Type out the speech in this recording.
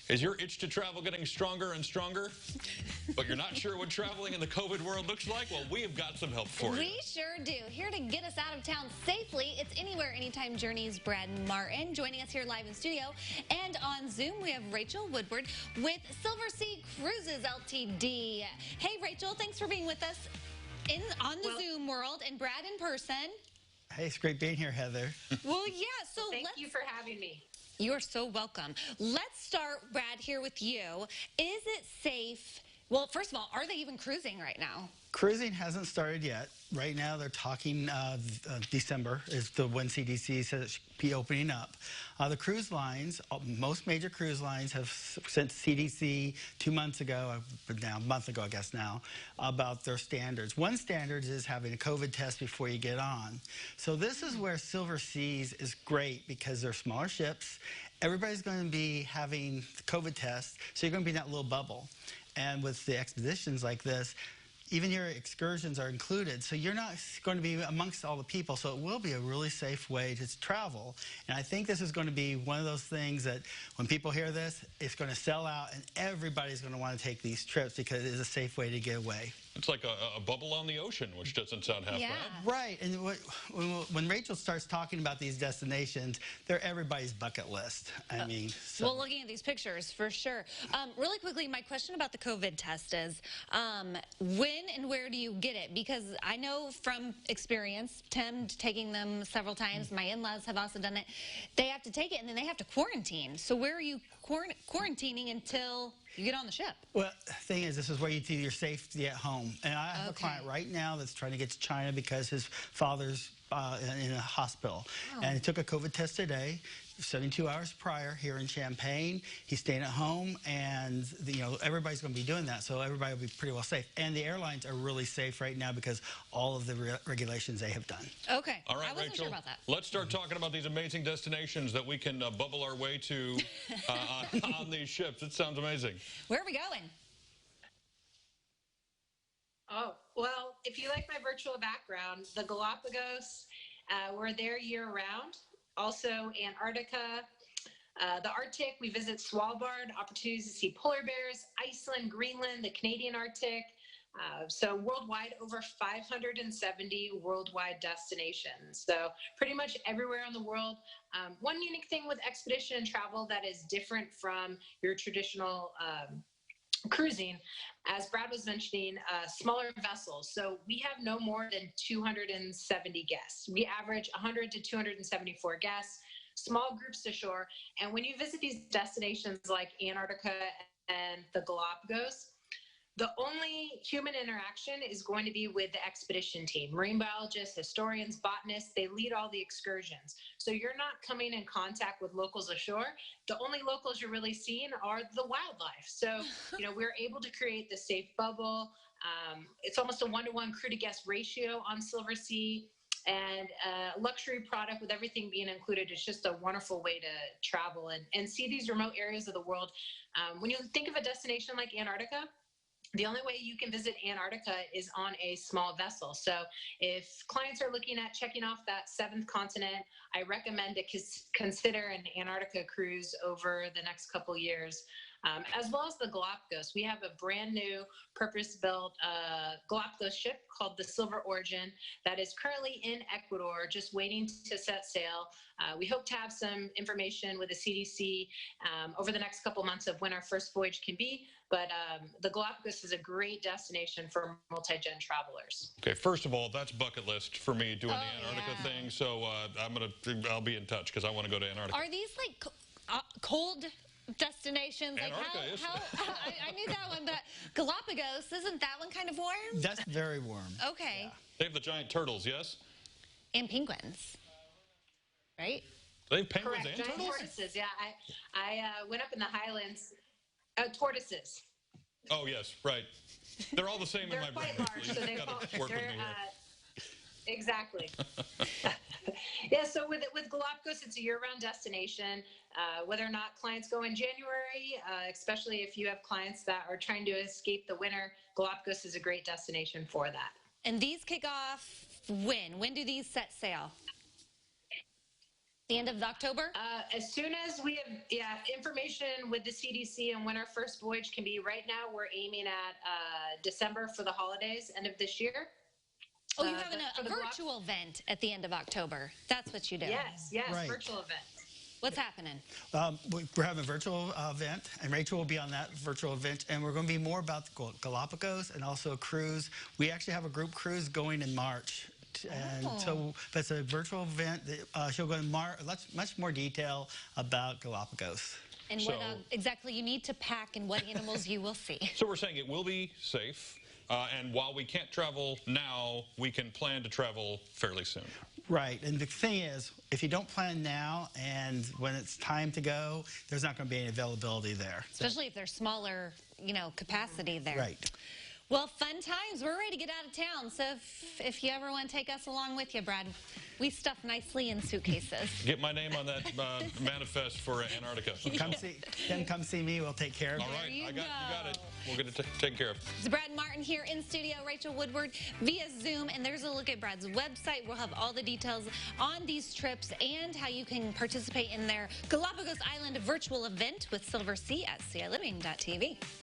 Is your itch to travel getting stronger and stronger? But you're not sure what traveling in the COVID world looks like? Well, we have got some help for you. We sure do. Here to get us out of town safely, it's Anywhere, Anytime Journeys, Brad Martin, joining us here live in studio. And on Zoom, we have Rachel Woodward with Silversea Cruises Ltd. Hey, Rachel, thanks for being with us on the Zoom world, and Brad in person. Hey, it's great being here, Heather. Well, yeah, so thank you for having me. You're so welcome. Let's start, Brad, here with you. Is it safe? Well, first of all, are they even cruising right now? Cruising hasn't started yet. Right now, they're talking December is when CDC says it should be opening up. The cruise lines, most major cruise lines have sent CDC 2 months ago, now a month ago, I guess now, about their standards. One standard is having a COVID test before you get on. So this is where Silverseas is great because they're smaller ships. Everybody's going to be having COVID tests, so you're going to be in that little bubble. And with the expeditions like this, even your excursions are included, so you're not going to be amongst all the people, so it will be a really safe way to travel. And I think this is going to be one of those things that when people hear this, it's going to sell out, and everybody's going to want to take these trips because it is a safe way to get away. It's like a bubble on the ocean, which doesn't sound half bad. Right, and when Rachel starts talking about these destinations, they're everybody's bucket list. I mean, so. Well, looking at these pictures, for sure. Really quickly, my question about the COVID test is, when and where do you get it? Because I know from experience, Tim taking them several times, my in-laws have also done it, they have to take it and then they have to quarantine. So where are you quarantining until you get on the ship? Well, the thing is, this is where you do your safety at home. And I have a client right now that's trying to get to China because his father's in a hospital. Oh. And he took a COVID test today, 72 hours prior here in Champaign. He's staying at home, and everybody's going to be doing that, so everybody will be pretty well safe. And the airlines are really safe right now because all of the regulations they have done. Okay. All right, I wasn't Rachel, sure about that. Let's start talking about these amazing destinations that we can bubble our way to on these ships. It sounds amazing. Where are we going? Oh, well, if you like my virtual background, the Galapagos, we're there year-round. Also, Antarctica, the Arctic, we visit Svalbard, opportunities to see polar bears, Iceland, Greenland, the Canadian Arctic. So worldwide, over 570 worldwide destinations. So pretty much everywhere in the world. One unique thing with expedition and travel that is different from your traditional cruising, as Brad was mentioning, smaller vessels. So we have no more than 270 guests. We average 100 to 274 guests, small groups to shore. And when you visit these destinations like Antarctica and the Galapagos, the only human interaction is going to be with the expedition team. Marine biologists, historians, botanists, they lead all the excursions. So you're not coming in contact with locals ashore. The only locals you're really seeing are the wildlife. So, we're able to create the safe bubble. It's almost a 1-to-1 crew to guest ratio on Silversea, and luxury product with everything being included. It's just a wonderful way to travel and see these remote areas of the world. When you think of a destination like Antarctica, the only way you can visit Antarctica is on a small vessel. So if clients are looking at checking off that 7th continent, I recommend to consider an Antarctica cruise over the next couple years. As well as the Galapagos. We have a brand new purpose-built Galapagos ship called the Silver Origin that is currently in Ecuador, just waiting to set sail. We hope to have some information with the CDC over the next couple months of when our first voyage can be. But the Galapagos is a great destination for multi-gen travelers. Okay, first of all, that's bucket list for me doing the Antarctica thing. So I'll be in touch because I want to go to Antarctica. Are these like cold destinations? Antarctica like is. I knew that one, but Galapagos, isn't that one kind of warm? That's very warm. Okay. Yeah. They have the giant turtles, yes? And penguins, right? They have penguins Correct. and Giant turtles? tortoises, yeah. I went up in the Highlands. Tortoises. Oh, yes, right. They're all the same in my brain. They're quite large, so You've got to work with me here. Exactly. Yeah, so with Galapagos, it's a year-round destination. Whether or not clients go in January, especially if you have clients that are trying to escape the winter, Galapagos is a great destination for that. And these kick off when? When do these set sail? The end of October? As soon as we have information with the CDC and when our first voyage can be, right now we're aiming at December for the holidays, end of this year. Oh, you're having for a the block- virtual event at the end of October. That's what you do. Yes, Right. virtual event. What's happening? We're having a virtual event, and Rachel will be on that virtual event, and we're going to be more about the Galapagos and also a cruise. We actually have a group cruise going in March. And so it's a virtual event. She'll go in much more detail about Galapagos. And what exactly you need to pack and what animals you will see. So we're saying it will be safe. And while we can't travel now, we can plan to travel fairly soon. Right, and the thing is, if you don't plan now and when it's time to go, there's not going to be any availability there. Especially if there's smaller, capacity there. Right. Well, fun times. We're ready to get out of town. So if you ever want to take us along with you, Brad, we stuff nicely in suitcases. Get my name on that manifest for Antarctica. Come see me. We'll take care of it. All right, you you got it. go. We'll get it taken care of. It's Brad Martin here in studio, Rachel Woodward via Zoom, and there's a look at Brad's website. We'll have all the details on these trips and how you can participate in their Galapagos Island virtual event with Silver Sea at CILiving.tv.